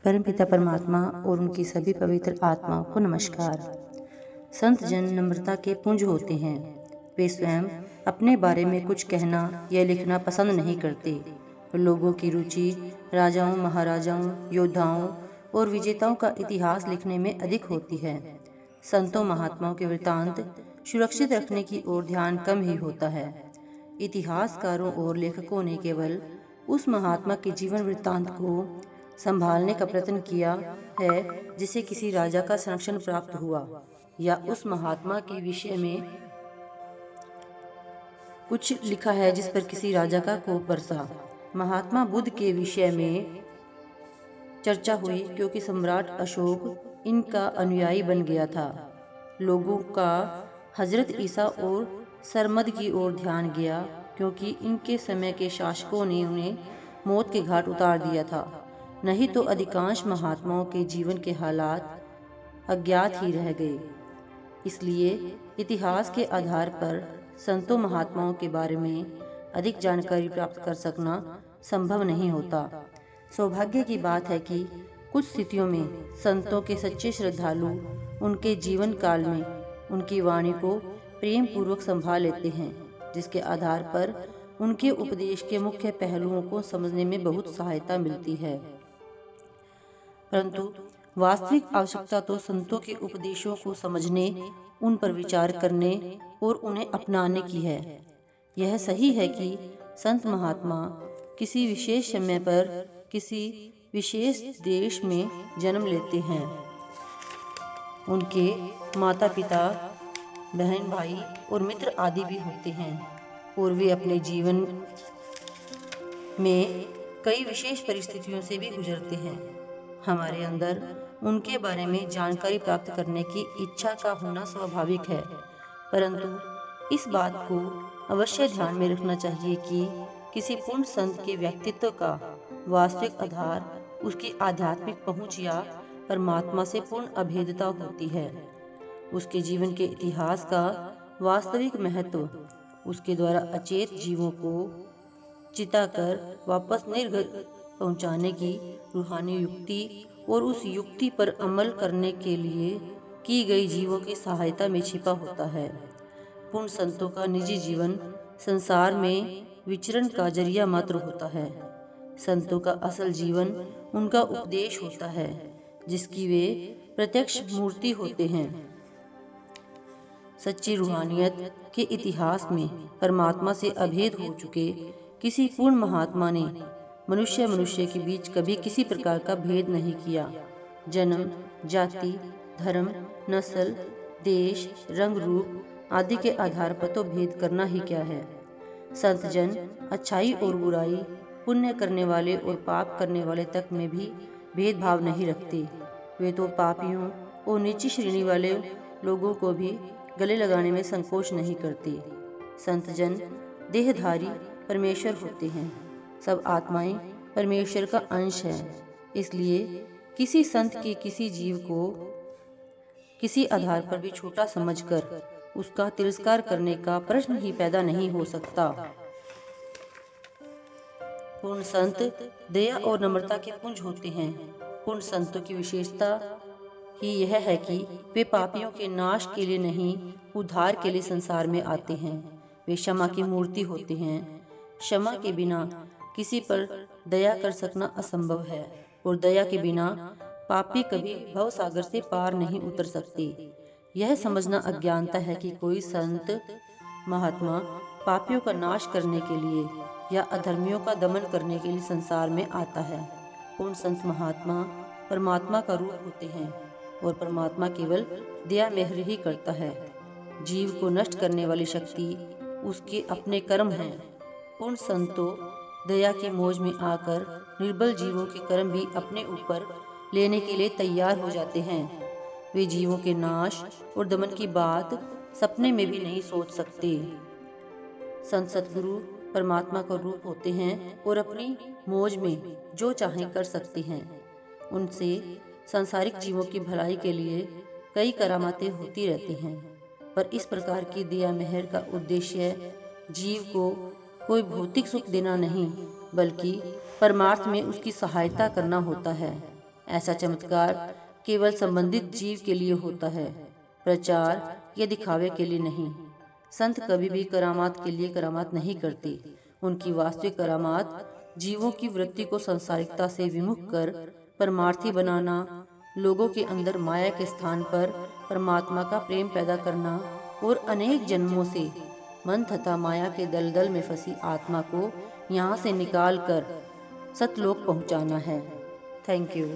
परमपिता परमात्मा और उनकी सभी पवित्र आत्माओं को नमस्कार। संत जन नम्रता के पुंज होते हैं। वे स्वयं अपने बारे में कुछ कहना या लिखना पसंद नहीं करते। लोगों की रुचि राजाओं, महाराजाओं, योद्धाओं और विजेताओं का इतिहास लिखने में अधिक होती है। संतों महात्माओं के वृत्तांत सुरक्षित रखने की ओर ध्यान कम ही होता है। इतिहासकारों और लेखकों ने केवल उस महात्मा के जीवन वृत्तांत को संभालने का प्रयत्न किया है जिसे किसी राजा का संरक्षण प्राप्त हुआ, या उस महात्मा के विषय में कुछ लिखा है जिस पर किसी राजा का कोप बरसा। महात्मा बुद्ध के विषय में चर्चा हुई क्योंकि सम्राट अशोक इनका अनुयायी बन गया था। लोगों का हजरत ईसा और सरमद की ओर ध्यान गया क्योंकि इनके समय के शासकों ने उन्हें मौत के घाट उतार दिया था। नहीं तो अधिकांश महात्माओं के जीवन के हालात अज्ञात ही रह गए। इसलिए इतिहास के आधार पर संतों महात्माओं के बारे में अधिक जानकारी प्राप्त कर सकना संभव नहीं होता। सौभाग्य की बात है कि कुछ स्थितियों में संतों के सच्चे श्रद्धालु उनके जीवन काल में उनकी वाणी को प्रेम पूर्वक संभाल लेते हैं, जिसके आधार पर उनके उपदेश के मुख्य पहलुओं को समझने में बहुत सहायता मिलती है। परंतु वास्तविक आवश्यकता तो संतों के उपदेशों को समझने, उन पर विचार करने और उन्हें अपनाने की है। यह सही है कि संत महात्मा किसी विशेष समय पर किसी विशेष देश में जन्म लेते हैं। उनके माता पिता, बहन भाई और मित्र आदि भी होते हैं और वे अपने जीवन में कई विशेष परिस्थितियों से भी गुजरते हैं। हमारे अंदर उनके बारे में जानकारी प्राप्त करने की इच्छा का होना स्वाभाविक है, परंतु इस बात को अवश्य ध्यान में रखना चाहिए कि किसी पूर्ण संत के व्यक्तित्व का वास्तविक आधार उसकी आध्यात्मिक पहुंच या परमात्मा से पूर्ण अभेदता होती है। उसके जीवन के इतिहास का वास्तविक महत्व उसके द्वारा अचेत जीवों को चिताकर वापस निर्गत पहुंचाने की रूहानी युक्ति और उस युक्ति पर अमल करने के लिए की गई जीवों की सहायता में छिपा होता है। पूर्ण संतों का निजी जीवन संसार में विचरण का जरिया मात्र होता है। संतों का असल जीवन उनका उपदेश होता है, जिसकी वे प्रत्यक्ष मूर्ति होते हैं। सच्ची रूहानियत के इतिहास में परमात्मा से अभेद हो चुके किसी पूर्ण महात्मा ने मनुष्य के बीच कभी किसी प्रकार का भेद नहीं किया। जन्म, जाति, धर्म, नस्ल, देश, रंग, रूप आदि के आधार पर तो भेद करना ही क्या है। संत जन अच्छाई और बुराई, पुण्य करने वाले और पाप करने वाले तक में भी भेदभाव नहीं रखते। वे तो पापियों और नीची श्रेणी वाले लोगों को भी गले लगाने में संकोच नहीं करते। संत जन देहधारी परमेश्वर होते हैं। सब आत्माएं परमेश्वर का अंश हैं। इसलिए किसी संत के किसी जीव को किसी आधार पर भी छोटा समझकर उसका तिरस्कार करने का प्रश्न ही पैदा नहीं हो सकता। पूर्ण संत दया और नम्रता के पुंज होते हैं। पूर्ण संतों की विशेषता ही यह है कि वे पापियों के नाश के लिए नहीं, उद्धार के लिए संसार में आते हैं। वे क्षमा की मूर्ति होते हैं। क्षमा के बिना किसी पर दया कर सकना असंभव है और दया के बिना पापी कभी भव सागर से पार नहीं उतर सकते। यह समझना अज्ञानता है कि कोई संत महात्मा पापियों का नाश करने के लिए या अधर्मियों का दमन करने के लिए संसार में आता है। पूर्ण संत महात्मा परमात्मा का रूप होते हैं और परमात्मा केवल दया मेहर ही करता है। जीव को नष्ट करने वाली शक्ति उसके अपने कर्म हैं। पूर्ण संतों दया की मौज में आकर निर्बल जीवों के कर्म भी अपने ऊपर लेने के लिए तैयार हो जाते हैं। वे जीवों के नाश और दमन की बात सपने में भी नहीं सोच सकते। संत सतगुरु परमात्मा का रूप होते हैं और अपनी मौज में जो चाहें कर सकते हैं। उनसे सांसारिक जीवों की भलाई के लिए कई करामातें होती रहती हैं, पर इस प्रकार की दया मेहर का उद्देश्य जीव को कोई भौतिक सुख देना नहीं, बल्कि परमार्थ में उसकी सहायता करना होता है। ऐसा चमत्कार केवल संबंधित जीव के लिए होता है, प्रचार या दिखावे के लिए नहीं। संत कभी भी करामात के लिए करामात नहीं करते। उनकी वास्तविक करामात जीवों की वृत्ति को सांसारिकता से विमुख कर परमार्थी बनाना, लोगों के अंदर माया के स्थान पर परमात्मा का प्रेम पैदा करना और अनेक जन्मों से मन तथा माया के दलदल में फंसी आत्मा को यहाँ से निकाल कर सतलोक पहुँचाना है। Thank you.